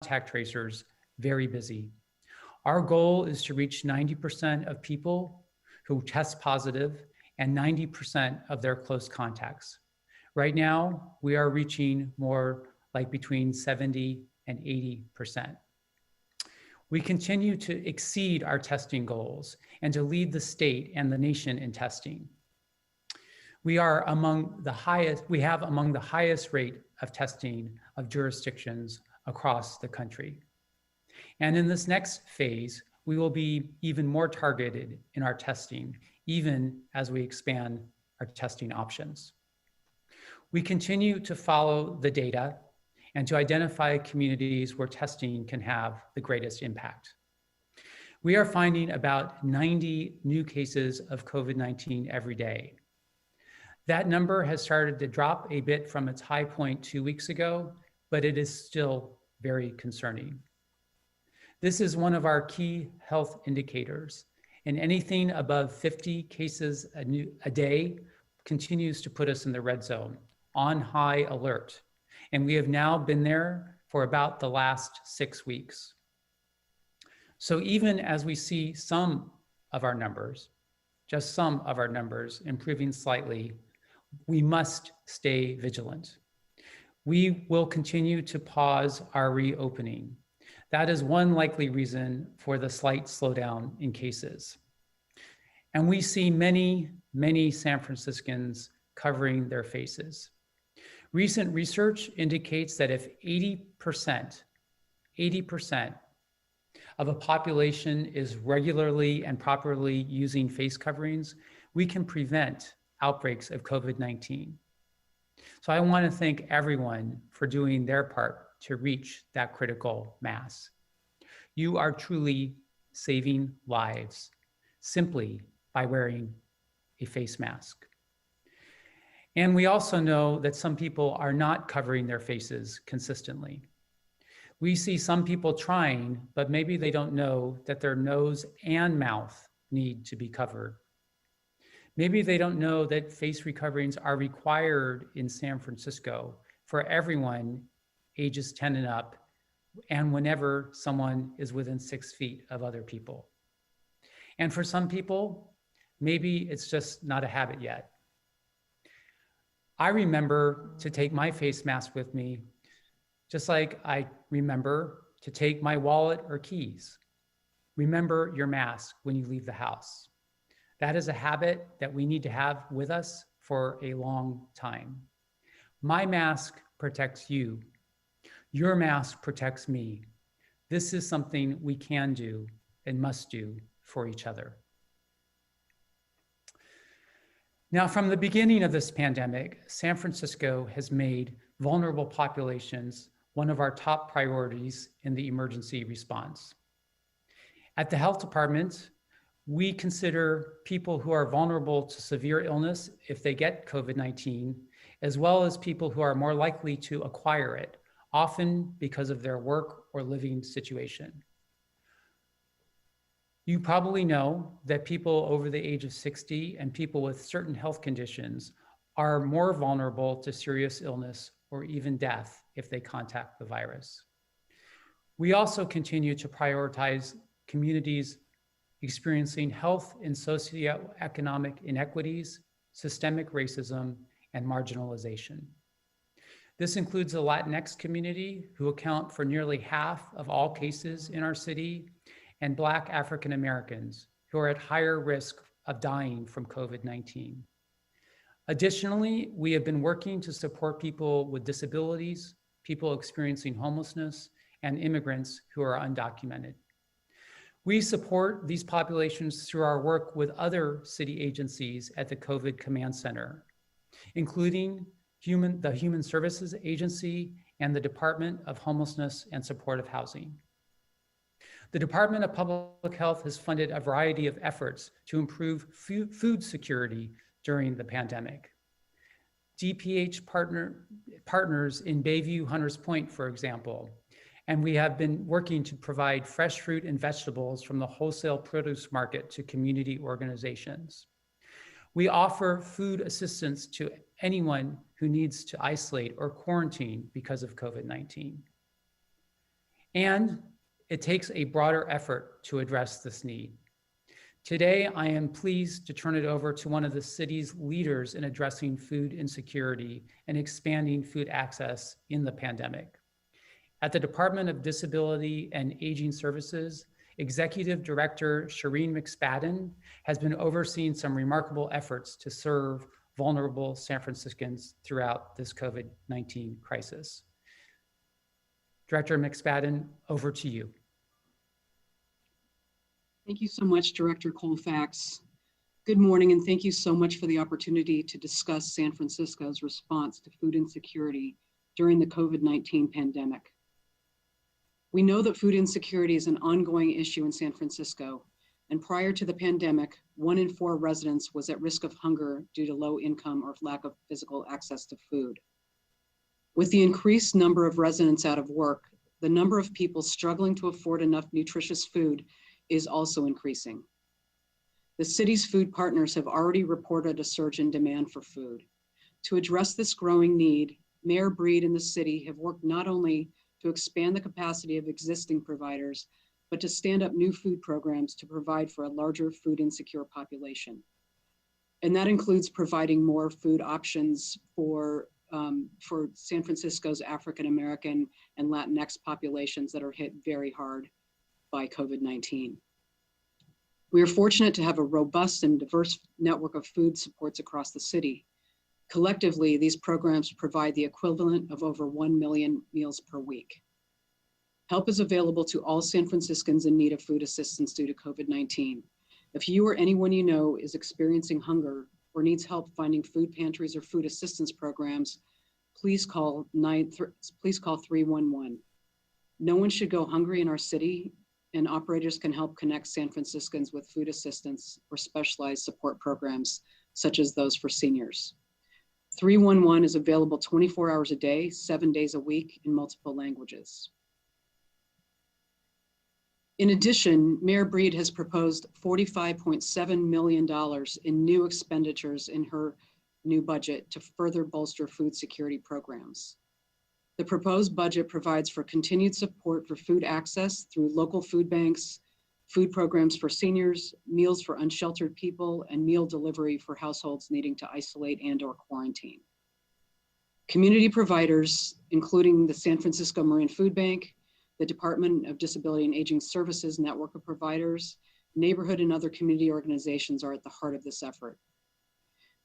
contact tracers very busy. Our goal is to reach 90% of people who test positive and 90% of their close contacts. Right now, we are reaching more like between 70 and 80%. We continue to exceed our testing goals and to lead the state and the nation in testing. We have among the highest rate of testing of jurisdictions across the country. And in this next phase, we will be even more targeted in our testing, even as we expand our testing options. We continue to follow the data and to identify communities where testing can have the greatest impact. We are finding about 90 new cases of COVID-19 every day. That number has started to drop a bit from its high point 2 weeks ago, but it is still very concerning. This is one of our key health indicators, and anything above 50 cases a day continues to put us in the red zone, on high alert. And we have now been there for about the last 6 weeks. So even as we see some of our numbers, just some of our numbers improving slightly, we must stay vigilant. We will continue to pause our reopening. That is one likely reason for the slight slowdown in cases. And we see many, many San Franciscans covering their faces. Recent research indicates that if 80% of a population is regularly and properly using face coverings, we can prevent outbreaks of COVID-19. So I want to thank everyone for doing their part to reach that critical mass. You are truly saving lives simply by wearing a face mask. And we also know that some people are not covering their faces consistently. We see some people trying, but maybe they don't know that their nose and mouth need to be covered. Maybe they don't know that face coverings are required in San Francisco for everyone ages 10 and up, and whenever someone is within 6 feet of other people. And for some people, maybe it's just not a habit yet. I remember to take my face mask with me, just like I remember to take my wallet or keys. Remember your mask when you leave the house. That is a habit that we need to have with us for a long time. My mask protects you. Your mask protects me. This is something we can do and must do for each other. Now, from the beginning of this pandemic, San Francisco has made vulnerable populations one of our top priorities in the emergency response. At the health department, we consider people who are vulnerable to severe illness if they get COVID-19, as well as people who are more likely to acquire it, often because of their work or living situation. You probably know that people over the age of 60 and people with certain health conditions are more vulnerable to serious illness or even death if they contact the virus. We also continue to prioritize communities experiencing health and socioeconomic inequities, systemic racism, and marginalization. This includes the Latinx community, who account for nearly half of all cases in our city, and Black African Americans, who are at higher risk of dying from COVID-19. Additionally, we have been working to support people with disabilities, people experiencing homelessness, and immigrants who are undocumented. We support these populations through our work with other city agencies at the COVID Command Center, including the Human Services Agency and the Department of Homelessness and Supportive Housing. The Department of Public Health has funded a variety of efforts to improve food security during the pandemic. DPH partners in Bayview Hunters Point, for example, and we have been working to provide fresh fruit and vegetables from the wholesale produce market to community organizations. We offer food assistance to anyone who needs to isolate or quarantine because of COVID-19. And it takes a broader effort to address this need. Today, I am pleased to turn it over to one of the city's leaders in addressing food insecurity and expanding food access in the pandemic. At the Department of Disability and Aging Services, Executive Director Shireen McSpadden has been overseeing some remarkable efforts to serve vulnerable San Franciscans throughout this COVID-19 crisis. Director McSpadden, over to you. Thank you so much, Director Colfax. Good morning, and thank you so much for the opportunity to discuss San Francisco's response to food insecurity during the COVID-19 pandemic. We know that food insecurity is an ongoing issue in San Francisco, and prior to the pandemic, 1 in 4 residents was at risk of hunger due to low income or lack of physical access to food. With the increased number of residents out of work, the number of people struggling to afford enough nutritious food is also increasing. The city's food partners have already reported a surge in demand for food. To address this growing need, Mayor Breed and the city have worked not only to expand the capacity of existing providers, but to stand up new food programs to provide for a larger food insecure population. And that includes providing more food options for San Francisco's African American and Latinx populations that are hit very hard by COVID-19. We are fortunate to have a robust and diverse network of food supports across the city. Collectively, these programs provide the equivalent of over 1 million meals per week. Help is available to all San Franciscans in need of food assistance due to COVID-19. If you or anyone you know is experiencing hunger or needs help finding food pantries or food assistance programs, please call 311. No one should go hungry in our city, and operators can help connect San Franciscans with food assistance or specialized support programs, such as those for seniors. 311 is available 24 hours a day, 7 days a week in multiple languages. In addition, Mayor Breed has proposed $45.7 million in new expenditures in her new budget to further bolster food security programs. The proposed budget provides for continued support for food access through local food banks, food programs for seniors, meals for unsheltered people, and meal delivery for households needing to isolate and/or quarantine. Community providers, including the San Francisco Marin Food Bank, the Department of Disability and Aging Services network of providers, neighborhood and other community organizations are at the heart of this effort.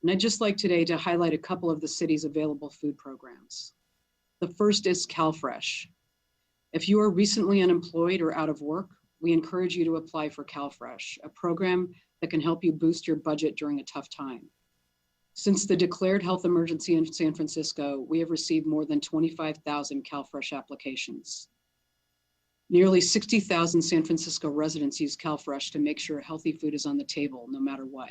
And I'd just like today to highlight a couple of the city's available food programs. The first is CalFresh. If you are recently unemployed or out of work, we encourage you to apply for CalFresh, a program that can help you boost your budget during a tough time. Since the declared health emergency in San Francisco, we have received more than 25,000 CalFresh applications. Nearly 60,000 San Francisco residents use CalFresh to make sure healthy food is on the table, no matter what.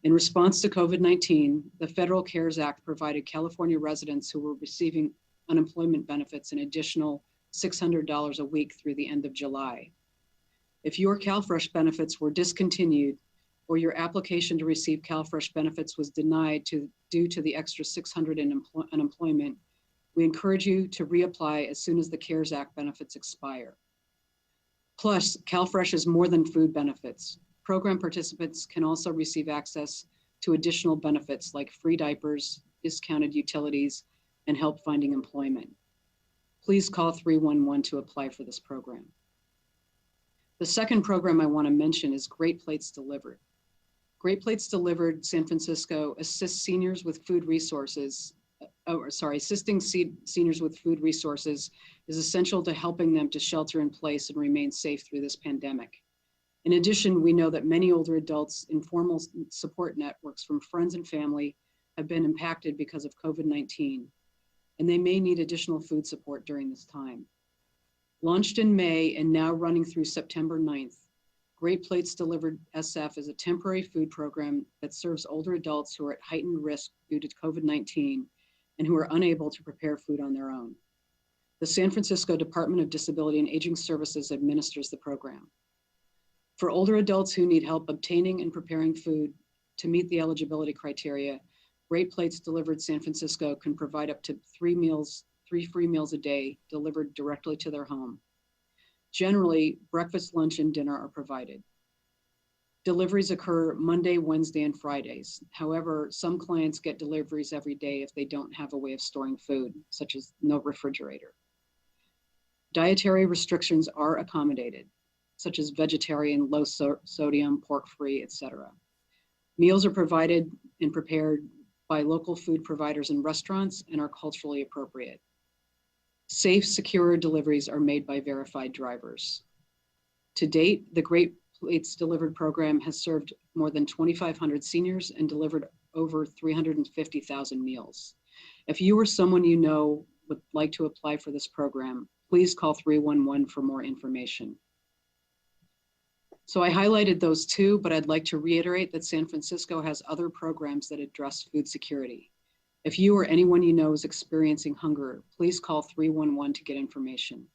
In response to COVID-19, the Federal CARES Act provided California residents who were receiving unemployment benefits an additional $600 a week through the end of July. If your CalFresh benefits were discontinued or your application to receive CalFresh benefits was denied due to the extra $600 in unemployment, we encourage you to reapply as soon as the CARES Act benefits expire. Plus, CalFresh is more than food benefits. Program participants can also receive access to additional benefits like free diapers, discounted utilities, and help finding employment. Please call 311 to apply for this program. The second program I want to mention is Great Plates Delivered. Great Plates Delivered San Francisco assists seniors with food resources. Assisting seniors with food resources is essential to helping them to shelter in place and remain safe through this pandemic. In addition, we know that many older adults in formal support networks from friends and family have been impacted because of COVID-19, and they may need additional food support during this time. Launched in May and now running through September 9th, Great Plates Delivered SF is a temporary food program that serves older adults who are at heightened risk due to COVID-19 and who are unable to prepare food on their own. The San Francisco Department of Disability and Aging Services administers the program. For older adults who need help obtaining and preparing food to meet the eligibility criteria, Great Plates Delivered San Francisco can provide up to 3 free meals a day delivered directly to their home. Generally, breakfast, lunch, and dinner are provided. Deliveries occur Monday, Wednesday, and Fridays. However, some clients get deliveries every day if they don't have a way of storing food, such as no refrigerator. Dietary restrictions are accommodated, such as vegetarian, low sodium, pork-free, etc. Meals are provided and prepared by local food providers and restaurants and are culturally appropriate. Safe, secure deliveries are made by verified drivers. To date, the Great Plates Delivered program has served more than 2,500 seniors and delivered over 350,000 meals. If you or someone you know would like to apply for this program, please call 311 for more information. So I highlighted those two, but I'd like to reiterate that San Francisco has other programs that address food security. If you or anyone you know is experiencing hunger, please call 311 to get information.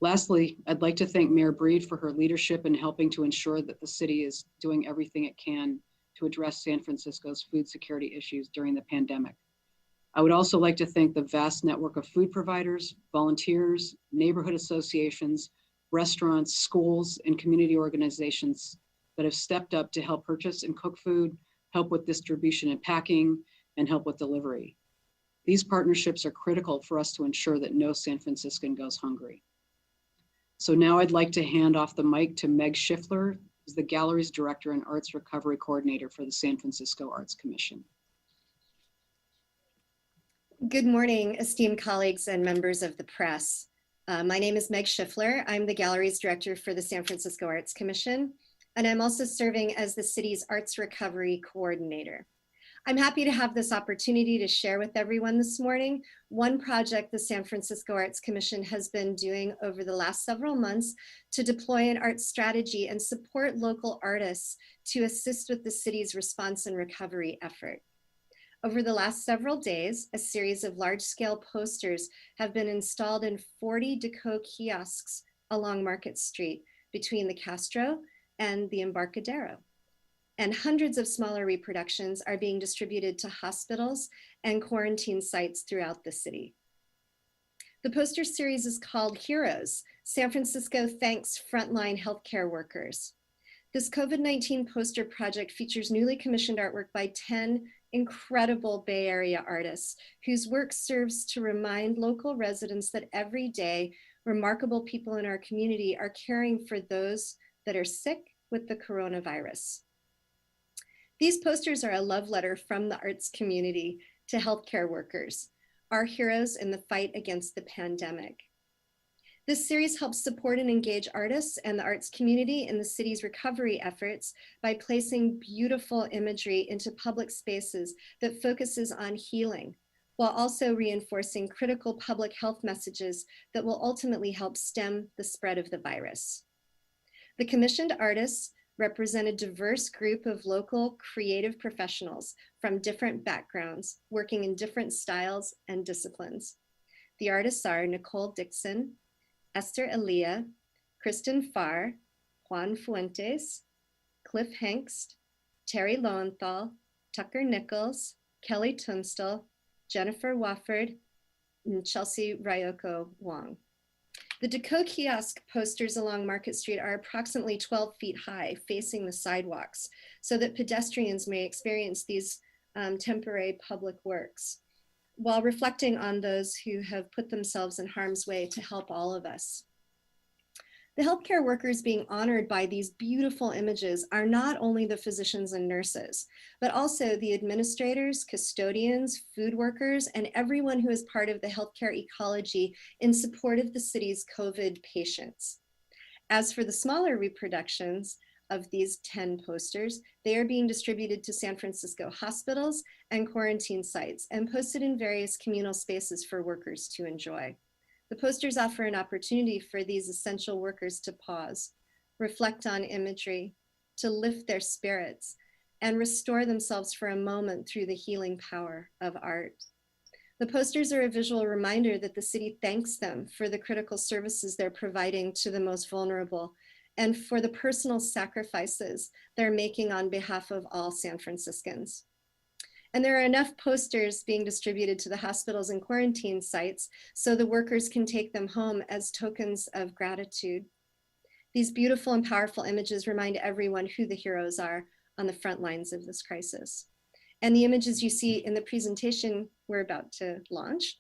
Lastly, I'd like to thank Mayor Breed for her leadership in helping to ensure that the city is doing everything it can to address San Francisco's food security issues during the pandemic. I would also like to thank the vast network of food providers, volunteers, neighborhood associations, restaurants, schools, and community organizations that have stepped up to help purchase and cook food, help with distribution and packing, and help with delivery. These partnerships are critical for us to ensure that no San Franciscan goes hungry. So now I'd like to hand off the mic to Meg Schiffler, who's the Gallery's Director and Arts Recovery Coordinator for the San Francisco Arts Commission. Good morning, esteemed colleagues and members of the press. My name is Meg Schiffler. I'm the Gallery's Director for the San Francisco Arts Commission, and I'm also serving as the city's Arts Recovery Coordinator. I'm happy to have this opportunity to share with everyone this morning one project the San Francisco Arts Commission has been doing over the last several months to deploy an arts strategy and support local artists to assist with the city's response and recovery effort. Over the last several days, a series of large-scale posters have been installed in 40 Deco kiosks along Market Street between the Castro and the Embarcadero. And hundreds of smaller reproductions are being distributed to hospitals and quarantine sites throughout the city. The poster series is called Heroes, San Francisco Thanks Frontline Healthcare Workers. This COVID-19 poster project features newly commissioned artwork by 10 incredible Bay Area artists whose work serves to remind local residents that every day, remarkable people in our community are caring for those that are sick with the coronavirus. These posters are a love letter from the arts community to healthcare workers, our heroes in the fight against the pandemic. This series helps support and engage artists and the arts community in the city's recovery efforts by placing beautiful imagery into public spaces that focuses on healing, while also reinforcing critical public health messages that will ultimately help stem the spread of the virus. The commissioned artists represent a diverse group of local creative professionals from different backgrounds, working in different styles and disciplines. The artists are Nicole Dixon, Esther Elia, Kristen Farr, Juan Fuentes, Cliff Hengst, Terry Lowenthal, Tucker Nichols, Kelly Tunstall, Jennifer Wofford, and Chelsea Ryoko Wong. The Deco kiosk posters along Market Street are approximately 12 feet high, facing the sidewalks, so that pedestrians may experience these temporary public works, while reflecting on those who have put themselves in harm's way to help all of us. The healthcare workers being honored by these beautiful images are not only the physicians and nurses, but also the administrators, custodians, food workers, and everyone who is part of the healthcare ecology in support of the city's COVID patients. As for the smaller reproductions of these 10 posters, they are being distributed to San Francisco hospitals and quarantine sites and posted in various communal spaces for workers to enjoy. The posters offer an opportunity for these essential workers to pause, reflect on imagery, to lift their spirits, and restore themselves for a moment through the healing power of art. The posters are a visual reminder that the city thanks them for the critical services they're providing to the most vulnerable and for the personal sacrifices they're making on behalf of all San Franciscans. And there are enough posters being distributed to the hospitals and quarantine sites so the workers can take them home as tokens of gratitude. These beautiful and powerful images remind everyone who the heroes are on the front lines of this crisis. And the images you see in the presentation we're about to launch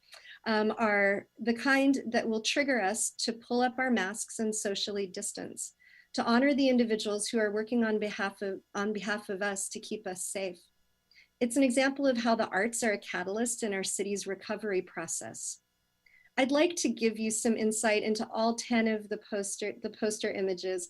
are the kind that will trigger us to pull up our masks and socially distance, to honor the individuals who are working on behalf of us to keep us safe. It's an example of how the arts are a catalyst in our city's recovery process. I'd like to give you some insight into all 10 of the poster images,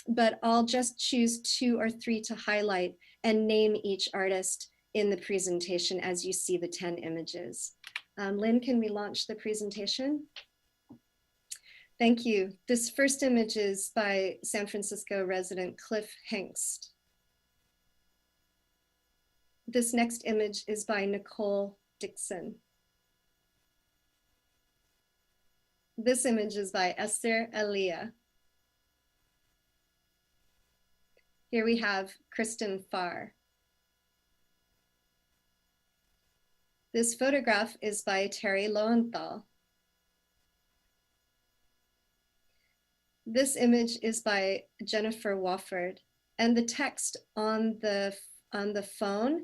but I'll just choose 2 or 3 to highlight and name each artist in the presentation as you see the 10 images. Lynn, can we launch the presentation? Thank you. This first image is by San Francisco resident Cliff Hengst. This next image is by Nicole Dixon. This image is by Esther Elia. Here we have Kristen Farr. This photograph is by Terry Lowenthal. This image is by Jennifer Wofford, and the text on the phone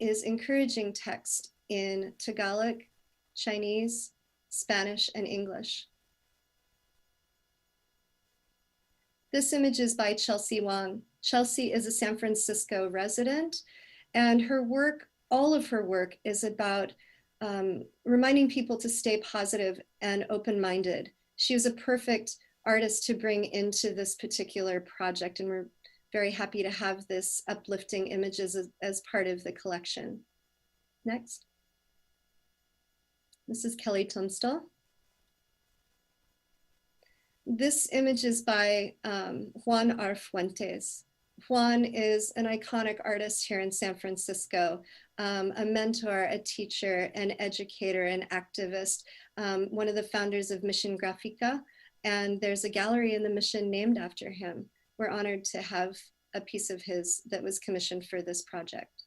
is encouraging text in Tagalog, Chinese, Spanish, and English. This image is by Chelsea Wang. Chelsea is a San Francisco resident, and her work, all of her work, is about reminding people to stay positive and open-minded. She was a perfect artist to bring into this particular project, and we're very happy to have this uplifting images as part of the collection. Next. This is Kelly Tunstall. This image is by Juan R. Fuentes. Juan is an iconic artist here in San Francisco, a mentor, a teacher, an educator, an activist, one of the founders of Mission Grafica, and there's a gallery in the Mission named after him. We're honored to have a piece of his that was commissioned for this project.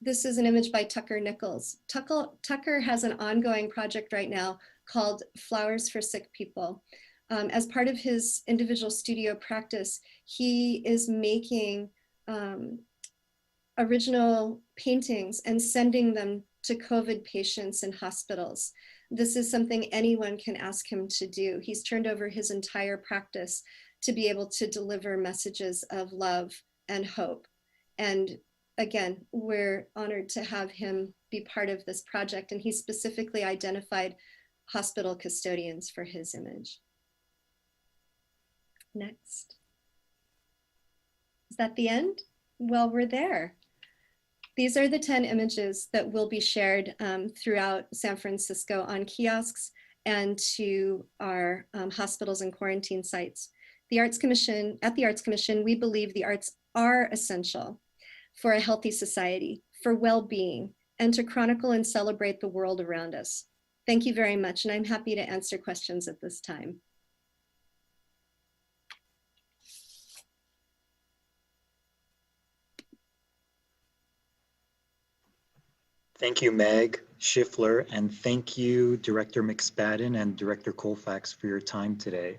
This is an image by Tucker Nichols. Tucker has an ongoing project right now called Flowers for Sick People. As part of his individual studio practice, he is making original paintings and sending them to COVID patients in hospitals. This is something anyone can ask him to do. He's turned over his entire practice to be able to deliver messages of love and hope. And again, we're honored to have him be part of this project, and he specifically identified hospital custodians for his image. Next. Is that the end? Well, we're there. These are the 10 images that will be shared throughout San Francisco on kiosks and to our hospitals and quarantine sites. At the Arts Commission, we believe the arts are essential for a healthy society, for well-being, and to chronicle and celebrate the world around us. Thank you very much, and I'm happy to answer questions at this time. Thank you, Meg Schiffler, and thank you, Director McSpadden and Director Colfax, for your time today.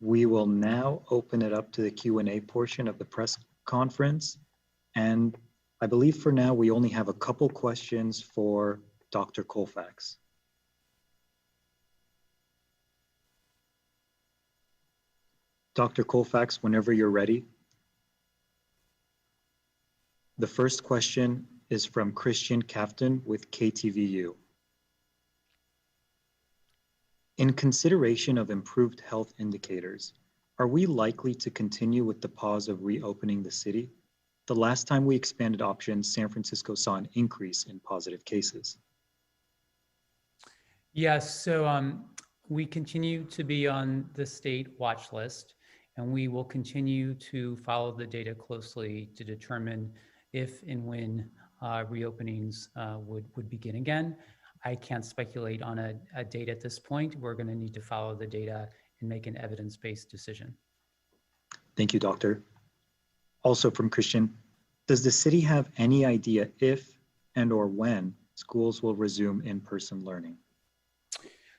We will now open it up to the Q&A portion of the press conference. And I believe for now, we only have a couple questions for Dr. Colfax. Dr. Colfax, whenever you're ready. The first question is from Christian Kaftan with KTVU. In consideration of improved health indicators, are we likely to continue with the pause of reopening the city? The last time we expanded options, San Francisco saw an increase in positive cases. Yes, so we continue to be on the state watch list, and we will continue to follow the data closely to determine if and when reopenings would begin again. I can't speculate on a date at this point. We're going to need to follow the data and make an evidence-based decision. Thank you, Doctor. Also from Christian, does the city have any idea if and or when schools will resume in-person learning?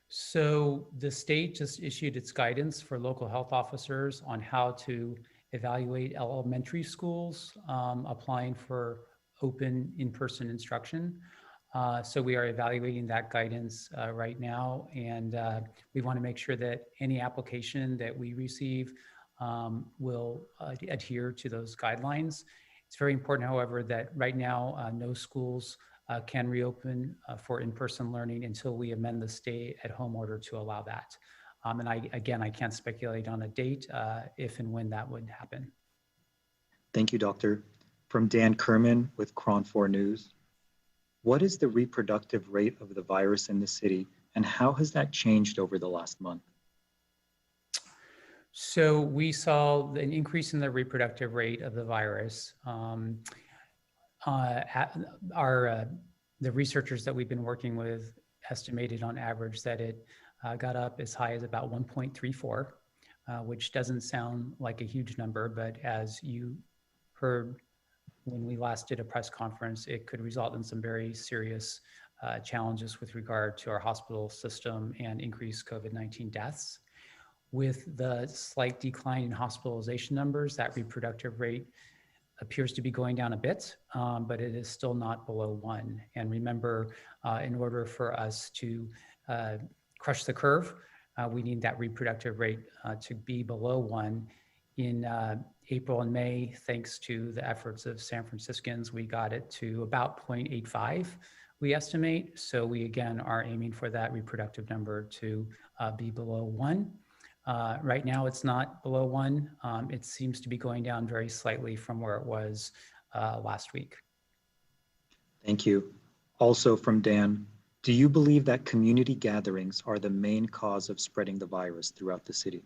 So the state just issued its guidance for local health officers on how to evaluate elementary schools applying for open in-person instruction. So we are evaluating that guidance right now, and we want to make sure that any application that we receive will adhere to those guidelines. It's very important, however, that right now no schools can reopen for in-person learning until we amend the stay-at-home order to allow that. And I can't speculate on a date if and when that would happen. Thank you, Doctor. From Dan Kerman with Cron 4 News. What is the reproductive rate of the virus in the city, and how has that changed over the last month? So we saw an increase in the reproductive rate of the virus. The researchers that we've been working with estimated on average that it got up as high as about 1.34, which doesn't sound like a huge number, but as you heard when we last did a press conference, it could result in some very serious challenges with regard to our hospital system and increased COVID-19 deaths. With the slight decline in hospitalization numbers, that reproductive rate appears to be going down a bit, but it is still not below 1. And remember, in order for us to crush the curve, we need that reproductive rate to be below 1. In April and May, thanks to the efforts of San Franciscans, we got it to about 0.85, we estimate. So we again are aiming for that reproductive number to be below 1. Right now, it's not below 1. It seems to be going down very slightly from where it was last week. Thank you. Also from Dan, do you believe that community gatherings are the main cause of spreading the virus throughout the city?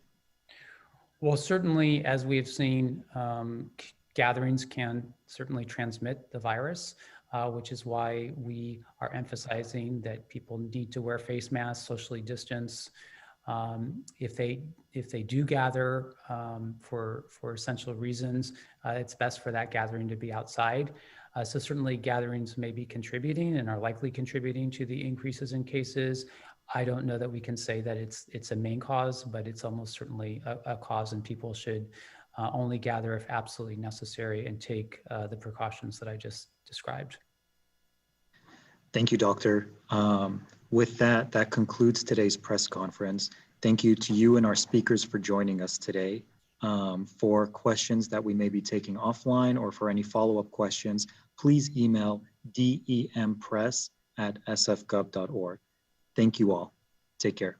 Well, certainly, as we have seen, gatherings can certainly transmit the virus, which is why we are emphasizing that people need to wear face masks, socially distance. If they do gather for essential reasons, it's best for that gathering to be outside. So certainly gatherings may be contributing and are likely contributing to the increases in cases. I don't know that we can say that it's a main cause, but it's almost certainly a cause, and people should only gather if absolutely necessary and take the precautions that I just described. Thank you, Doctor. With that, that concludes today's press conference. Thank you to you and our speakers for joining us today. For questions that we may be taking offline or for any follow-up questions, please email dempress@sfgov.org. Thank you all. Take care.